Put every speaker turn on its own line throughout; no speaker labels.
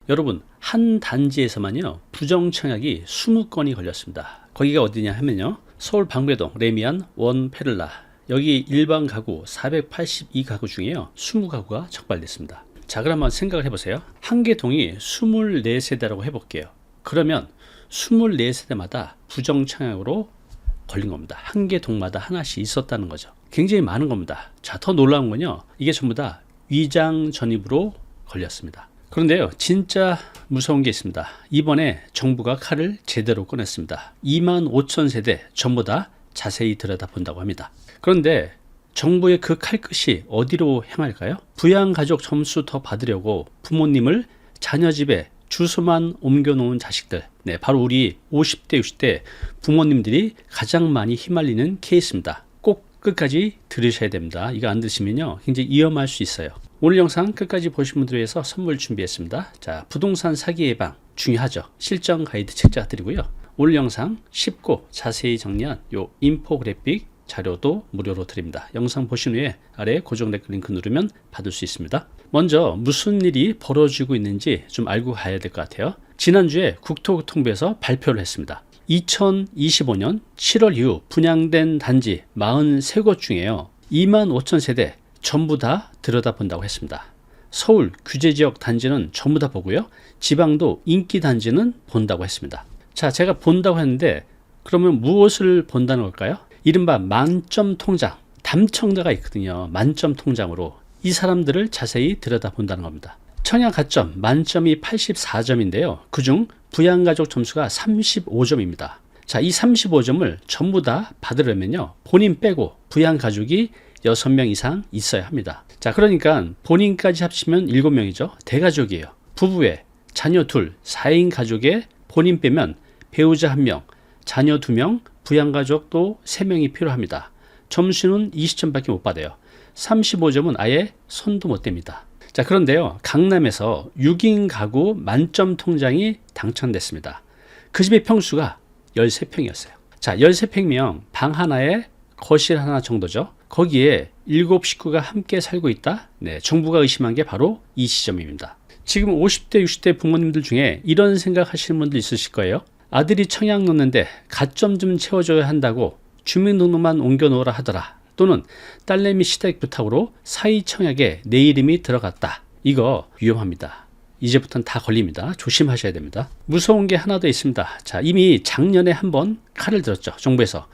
여러분, 한 단지에서만요 부정청약이 20건이 걸렸습니다. 거기가 어디냐 하면요 서울 방배동 레미안 원 페를라, 여기 일반 가구 482가구 중에요 20가구가 적발됐습니다. 자, 그럼 한번 생각을 해보세요. 한 개 동이 24세대라고 해볼게요. 그러면 24세대마다 부정청약으로 걸린 겁니다. 한 개 동마다 하나씩 있었다는 거죠. 굉장히 많은 겁니다. 자, 더 놀라운 건요, 이게 전부 다 위장 전입으로 걸렸습니다. 그런데요, 진짜 무서운 게 있습니다. 이번에 정부가 칼을 제대로 꺼냈습니다. 25,000세대 전부 다 자세히 들여다본다고 합니다. 그런데 정부의 그 칼끝이 어디로 향할까요? 부양가족 점수 더 받으려고 부모님을 자녀 집에 주소만 옮겨놓은 자식들, 네, 바로 우리 50대 60대 부모님들이 가장 많이 휘말리는 케이스입니다. 꼭 끝까지 들으셔야 됩니다. 이거 안 들으시면요 굉장히 위험할 수 있어요. 오늘 영상 끝까지 보신 분들을 위해서 선물 준비했습니다. 자, 부동산 사기 예방 중요하죠. 실전 가이드 책자 드리고요. 오늘 영상 쉽고 자세히 정리한 요 인포그래픽 자료도 무료로 드립니다. 영상 보신 후에 아래 고정 댓글 링크 누르면 받을 수 있습니다. 먼저 무슨 일이 벌어지고 있는지 좀 알고 가야 될 것 같아요. 지난주에 국토교통부에서 발표를 했습니다. 2025년 7월 이후 분양된 단지 43곳 중에요 25,000세대 전부 다 들여다본다고 했습니다. 서울 규제지역 단지는 전부 다 보고요, 지방도 인기 단지는 본다고 했습니다. 자, 제가 본다고 했는데 그러면 무엇을 본다는 걸까요? 이른바 만점 통장, 담청자가 있거든요. 만점 통장으로 이 사람들을 자세히 들여다본다는 겁니다. 청약 가점 만점이 84점인데요 그중 부양가족 점수가 35점입니다 자, 이 35점을 전부 다 받으려면요 본인 빼고 부양가족이 6명 이상 있어야 합니다. 자, 그러니까 본인까지 합치면 7명이죠. 대가족이에요. 부부에 자녀 둘, 4인 가족에 본인 빼면 배우자 1명, 자녀 2명, 부양가족 또 3명이 필요합니다. 점수는 20점밖에 못 받아요. 35점은 아예 손도 못 댑니다. 자, 그런데요, 강남에서 6인 가구 만점 통장이 당첨됐습니다. 그 집의 평수가 13평이었어요. 자, 13평이면 방 하나에 거실 하나 정도죠. 거기에 7식구가 함께 살고 있다. 네, 정부가 의심한 게 바로 이 시점입니다. 지금 50대 60대 부모님들 중에 이런 생각 하시는 분들 있으실 거예요. 아들이 청약 넣는데 가점 좀 채워줘야 한다고 주민등록만 옮겨놓으라 하더라. 또는 딸내미 시댁 부탁으로 사위 청약에 내 이름이 들어갔다. 이거 위험합니다. 이제부터는 다 걸립니다. 조심하셔야 됩니다. 무서운 게 하나 더 있습니다. 자, 이미 작년에 한번 칼을 들었죠. 정부에서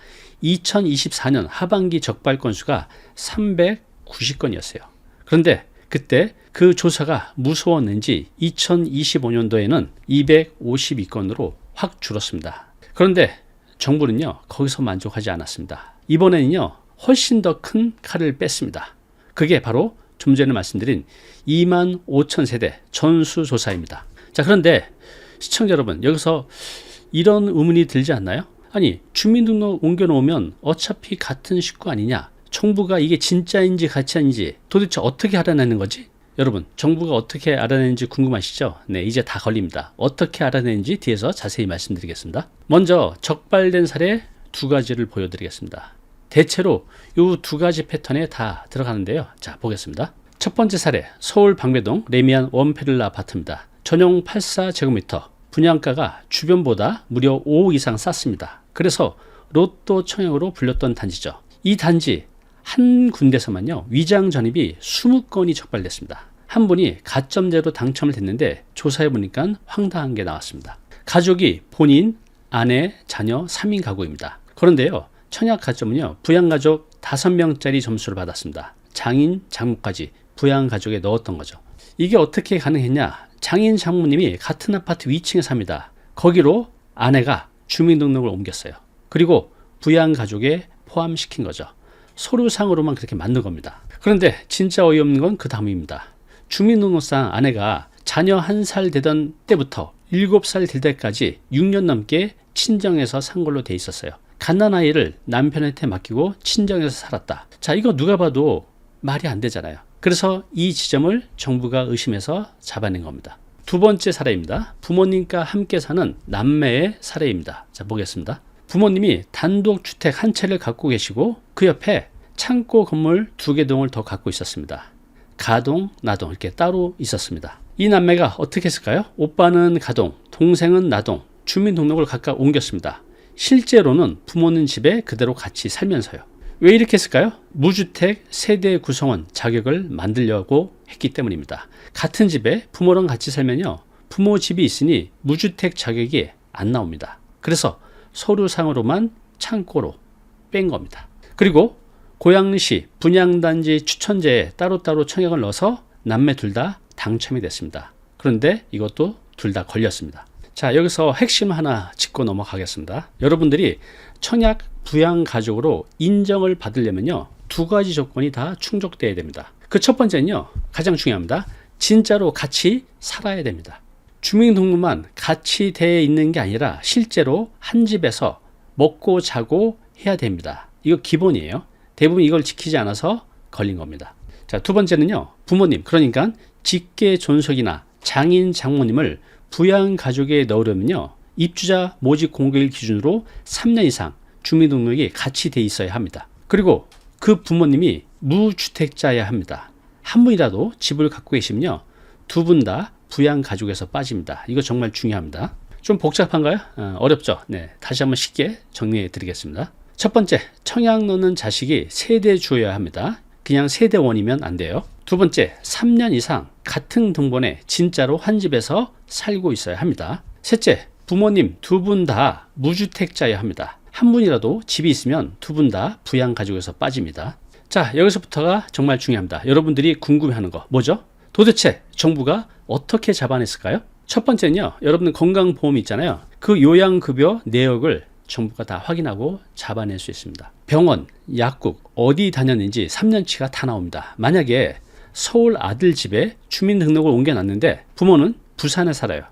2024년 하반기 적발 건수가 390건이었어요. 그런데 그때 그 조사가 무서웠는지 2025년도에는 252건으로 확 줄었습니다. 그런데 정부는요 거기서 만족하지 않았습니다. 이번에는요 훨씬 더 큰 칼을 뺐습니다. 그게 바로 좀 전에 말씀드린 25,000세대 전수조사입니다. 자, 그런데 시청자 여러분, 여기서 이런 의문이 들지 않나요? 아니, 주민등록 옮겨놓으면 어차피 같은 식구 아니냐? 정부가 이게 진짜인지 가짜인지 도대체 어떻게 알아내는 거지? 여러분, 정부가 어떻게 알아내는지 궁금하시죠? 네, 이제 다 걸립니다. 어떻게 알아내는지 뒤에서 자세히 말씀드리겠습니다. 먼저 적발된 사례 2가지를 보여드리겠습니다. 대체로 이 2가지 패턴에 다 들어가는데요. 자, 보겠습니다. 첫 번째 사례, 서울 방배동 레미안 원 페를라 아파트입니다. 전용 84제곱미터, 분양가가 주변보다 무려 5억 이상 쌌습니다. 그래서 로또 청약으로 불렸던 단지죠. 이 단지 한 군데서만요 위장 전입이 20건이 적발됐습니다. 한 분이 가점제로 당첨을 됐는데 조사해 보니까 황당한 게 나왔습니다. 가족이 본인, 아내, 자녀 3인 가구입니다. 그런데요, 청약 가점은요 부양가족 5명짜리 점수를 받았습니다. 장인, 장모까지 부양가족에 넣었던 거죠. 이게 어떻게 가능했냐? 장인, 장모님이 같은 아파트 위층에 삽니다. 거기로 아내가 주민등록을 옮겼어요. 그리고 부양가족에 포함시킨 거죠. 서류상으로만 그렇게 만든 겁니다. 그런데 진짜 어이없는 건 그 다음입니다. 주민등록상 아내가 자녀 1살 되던 때부터 7살 될 때까지 6년 넘게 친정에서 산 걸로 돼 있었어요. 갓난아이를 남편한테 맡기고 친정에서 살았다. 자, 이거 누가 봐도 말이 안 되잖아요. 그래서 이 지점을 정부가 의심해서 잡아낸 겁니다. 두 번째 사례입니다. 부모님과 함께 사는 남매의 사례입니다. 자, 보겠습니다. 부모님이 단독주택 한 채를 갖고 계시고 그 옆에 창고 건물 2개 동을 더 갖고 있었습니다. 가동, 나동 이렇게 따로 있었습니다. 이 남매가 어떻게 했을까요? 오빠는 가동, 동생은 나동, 주민등록을 각각 옮겼습니다. 실제로는 부모님 집에 그대로 같이 살면서요. 왜 이렇게 했을까요? 무주택 세대 구성원 자격을 만들려고 했기 때문입니다. 같은 집에 부모랑 같이 살면요, 부모 집이 있으니 무주택 자격이 안 나옵니다. 그래서 서류상으로만 창고로 뺀 겁니다. 그리고 고양시 분양단지 추천제에 따로따로 청약을 넣어서 남매 둘 다 당첨이 됐습니다. 그런데 이것도 둘 다 걸렸습니다. 자, 여기서 핵심 하나 짚고 넘어가겠습니다. 여러분들이 청약 부양가족으로 인정을 받으려면요, 두 가지 조건이 다 충족돼야 됩니다. 그 첫 번째는요, 가장 중요합니다. 진짜로 같이 살아야 됩니다. 주민등록만 같이 돼 있는 게 아니라 실제로 한 집에서 먹고 자고 해야 됩니다. 이거 기본이에요. 대부분 이걸 지키지 않아서 걸린 겁니다. 자, 두 번째는요, 부모님, 그러니까 직계 존속이나 장인 장모님을 부양가족에 넣으려면요, 입주자 모집 공고일 기준으로 3년 이상 주민등록이 같이 돼 있어야 합니다. 그리고 그 부모님이 무주택자여야 합니다. 한 분이라도 집을 갖고 계시면요, 두 분 다 부양가족에서 빠집니다. 이거 정말 중요합니다. 좀 복잡한가요? 어렵죠? 네, 다시 한번 쉽게 정리해 드리겠습니다. 첫 번째, 청약 넣는 자식이 세대주여야 합니다. 그냥 세대원이면 안 돼요. 두 번째, 3년 이상 같은 등본에 진짜로 한 집에서 살고 있어야 합니다. 셋째, 부모님 두 분 다 무주택자여야 합니다. 한 분이라도 집이 있으면 두 분 다 부양가족에서 빠집니다. 자, 여기서부터가 정말 중요합니다. 여러분들이 궁금해하는 거 뭐죠? 도대체 정부가 어떻게 잡아냈을까요? 첫 번째는요, 여러분 건강보험이 있잖아요. 그 요양급여 내역을 정부가 다 확인하고 잡아낼 수 있습니다. 병원, 약국, 어디 다녔는지 3년치가 다 나옵니다. 만약에 서울 아들 집에 주민등록을 옮겨놨는데 부모는 부산에 살아요.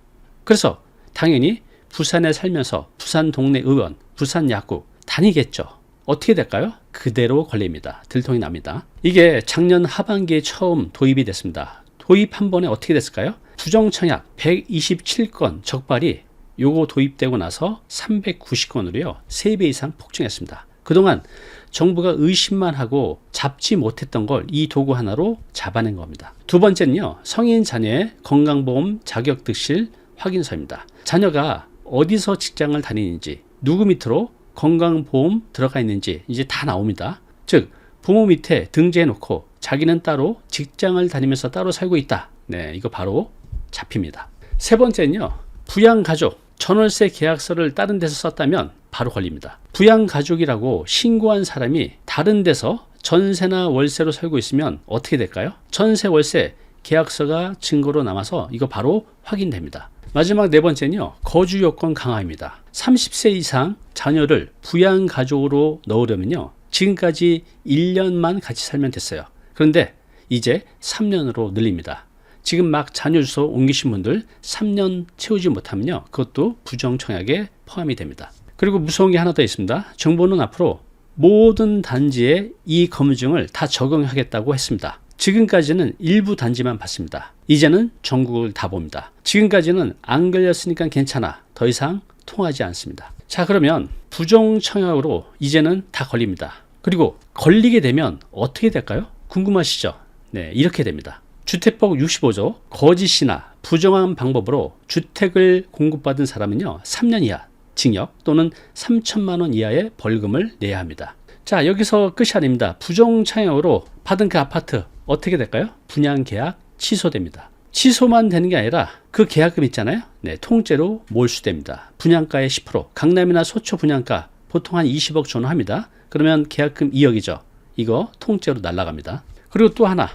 그래서 당연히 부산에 살면서 부산 동네 의원, 부산 약국 다니겠죠. 어떻게 될까요? 그대로 걸립니다. 들통이 납니다. 이게 작년 하반기에 처음 도입이 됐습니다. 도입 한 번에 어떻게 됐을까요? 부정청약 127건 적발이 요거 도입되고 나서 390건으로요 3배 이상 폭증했습니다. 그동안 정부가 의심만 하고 잡지 못했던 걸 이 도구 하나로 잡아낸 겁니다. 두 번째는요, 성인 자녀의 건강보험 자격득실 확인서입니다. 자녀가 어디서 직장을 다니는지, 누구 밑으로 건강보험 들어가 있는지 이제 다 나옵니다. 즉 부모 밑에 등재해 놓고 자기는 따로 직장을 다니면서 따로 살고 있다. 네, 이거 바로 잡힙니다. 세 번째는요, 부양가족 전월세 계약서를 다른 데서 썼다면 바로 걸립니다. 부양가족이라고 신고한 사람이 다른 데서 전세나 월세로 살고 있으면 어떻게 될까요? 전세 월세 계약서가 증거로 남아서 이거 바로 확인됩니다. 마지막 네 번째는요, 거주 요건 강화입니다. 30세 이상 자녀를 부양가족으로 넣으려면요, 지금까지 1년만 같이 살면 됐어요. 그런데 이제 3년으로 늘립니다. 지금 막 자녀 주소 옮기신 분들 3년 채우지 못하면요, 그것도 부정청약에 포함이 됩니다. 그리고 무서운 게 하나 더 있습니다. 정부는 앞으로 모든 단지에 이 검증을 다 적용하겠다고 했습니다. 지금까지는 일부 단지만 봤습니다. 이제는 전국을 다 봅니다. 지금까지는 안 걸렸으니까 괜찮아, 더 이상 통하지 않습니다. 자, 그러면 부정청약으로 이제는 다 걸립니다. 그리고 걸리게 되면 어떻게 될까요? 궁금하시죠? 네, 이렇게 됩니다. 주택법 65조 거짓이나 부정한 방법으로 주택을 공급받은 사람은요, 3년 이하 징역 또는 3천만 원 이하의 벌금을 내야 합니다. 자, 여기서 끝이 아닙니다. 부정청약으로 받은 그 아파트 어떻게 될까요? 분양계약 취소됩니다. 취소만 되는 게 아니라 그 계약금 있잖아요. 네, 통째로 몰수됩니다. 분양가의 10%, 강남이나 소초 분양가 보통 한 20억 전후합니다. 그러면 계약금 2억이죠. 이거 통째로 날아갑니다. 그리고 또 하나,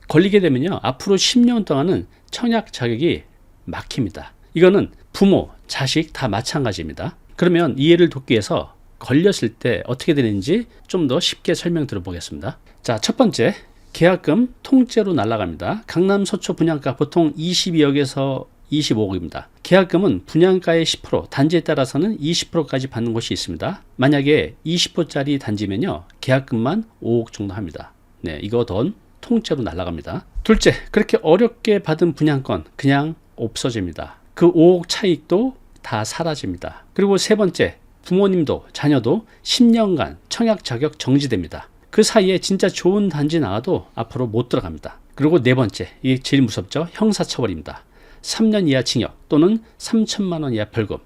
걸리게 되면요, 앞으로 10년 동안은 청약 자격이 막힙니다. 이거는 부모, 자식 다 마찬가지입니다. 그러면 이해를 돕기 위해서 걸렸을 때 어떻게 되는지 좀 더 쉽게 설명 들어보겠습니다. 자, 첫 번째, 계약금 통째로 날아갑니다. 강남 소초 분양가 보통 22억에서 25억입니다. 계약금은 분양가의 10%, 단지에 따라서는 20%까지 받는 곳이 있습니다. 만약에 20호짜리 단지면요, 계약금만 5억 정도 합니다. 네, 이거 돈 통째로 날아갑니다. 둘째, 그렇게 어렵게 받은 분양권 그냥 없어집니다. 그 5억 차익도 다 사라집니다. 그리고 세 번째, 부모님도 자녀도 10년간 청약 자격 정지됩니다. 그 사이에 진짜 좋은 단지 나와도 앞으로 못 들어갑니다. 그리고 네 번째, 이게 제일 무섭죠. 형사처벌입니다. 3년 이하 징역 또는 3천만 원 이하 벌금,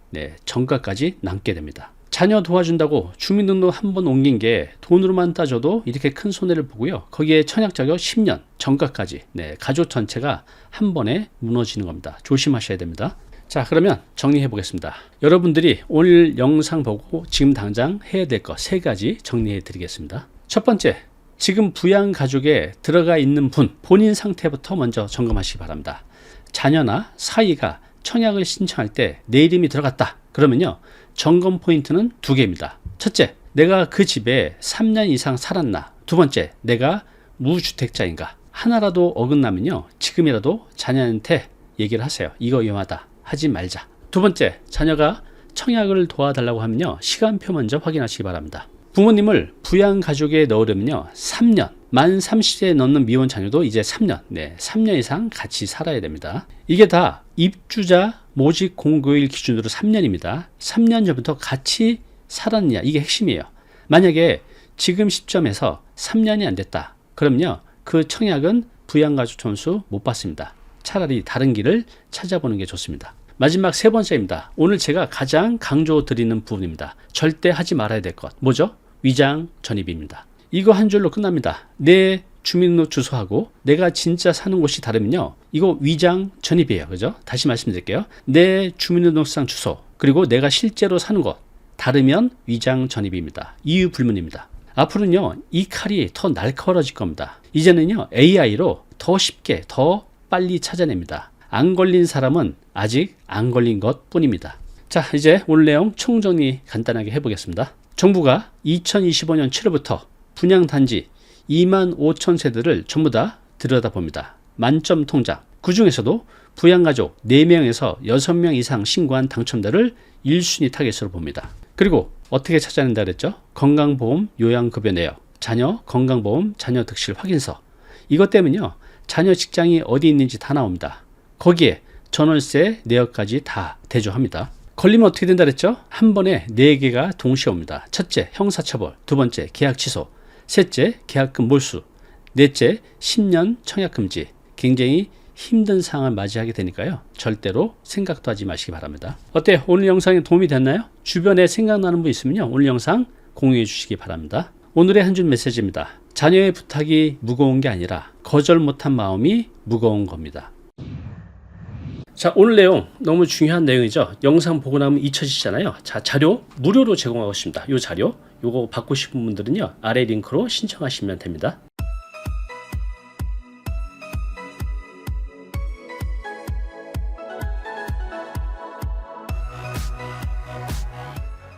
전과까지 남게 됩니다. 자녀 도와준다고 주민등록 한 번 옮긴 게 돈으로만 따져도 이렇게 큰 손해를 보고요. 거기에 청약자격 10년, 전과까지, 가족 전체가 한 번에 무너지는 겁니다. 조심하셔야 됩니다. 자, 그러면 정리해 보겠습니다. 여러분들이 오늘 영상 보고 지금 당장 해야 될 것 3가지 정리해 드리겠습니다. 첫 번째, 지금 부양가족에 들어가 있는 본인 상태부터 먼저 점검하시기 바랍니다. 자녀나 사위가 청약을 신청할 때 내 이름이 들어갔다. 그러면요, 점검 포인트는 2개입니다. 첫째, 내가 그 집에 3년 이상 살았나. 두 번째, 내가 무주택자인가. 하나라도 어긋나면요, 지금이라도 자녀한테 얘기를 하세요. 이거 위험하다. 하지 말자. 두 번째, 자녀가 청약을 도와달라고 하면요, 시간표 먼저 확인하시기 바랍니다. 부모님을 부양가족에 넣으려면요, 3년, 만 30세에 넣는 미혼 자녀도 이제 3년, 3년 이상 같이 살아야 됩니다. 이게 다 입주자 모집 공고일 기준으로 3년입니다. 3년 전부터 같이 살았느냐, 이게 핵심이에요. 만약에 지금 시점에서 3년이 안 됐다. 그럼요, 그 청약은 부양가족 점수 못 받습니다. 차라리 다른 길을 찾아보는 게 좋습니다. 마지막 3번째입니다. 오늘 제가 가장 강조드리는 부분입니다. 절대 하지 말아야 될 것. 뭐죠? 위장 전입입니다. 이거 한 줄로 끝납니다. 내 주민등록 주소하고 내가 진짜 사는 곳이 다르면요, 이거 위장 전입이에요. 그죠? 다시 말씀드릴게요. 내 주민등록상 주소 그리고 내가 실제로 사는 곳 다르면 위장 전입입니다. 이유 불문입니다. 앞으로는요, 이 칼이 더 날카로워질 겁니다. 이제는요, AI로 더 쉽게 더 빨리 찾아냅니다. 안 걸린 사람은 아직 안 걸린 것 뿐입니다. 자, 이제 오늘 내용 총정리 간단하게 해보겠습니다. 정부가 2025년 7월부터 분양단지 2만 5천 세대를 전부 다 들여다봅니다. 만점 통장. 그 중에서도 부양가족 4명에서 6명 이상 신고한 당첨자를 1순위 타겟으로 봅니다. 그리고 어떻게 찾아낸다 그랬죠? 건강보험 요양급여 내역, 자녀 건강보험 자녀 득실 확인서. 이것 때문에요, 자녀 직장이 어디 있는지 다 나옵니다. 거기에 전월세 내역까지 다 대조합니다. 걸리면 어떻게 된다 그랬죠? 한 번에 4개가 동시에 옵니다. 첫째, 형사처벌. 두 번째, 계약 취소. 셋째, 계약금 몰수. 넷째, 10년 청약금지. 굉장히 힘든 상황을 맞이하게 되니까요, 절대로 생각도 하지 마시기 바랍니다. 어때요? 오늘 영상이 도움이 됐나요? 주변에 생각나는 분 있으면요, 오늘 영상 공유해 주시기 바랍니다. 오늘의 한 줄 메시지입니다. 자녀의 부탁이 무거운 게 아니라 거절 못한 마음이 무거운 겁니다. 자, 오늘 내용 너무 중요한 내용이죠. 영상 보고 나면 잊혀지잖아요. 자, 자료 무료로 제공하고 있습니다. 이 자료, 요거 받고 싶은 분들은요, 아래 링크로 신청하시면 됩니다.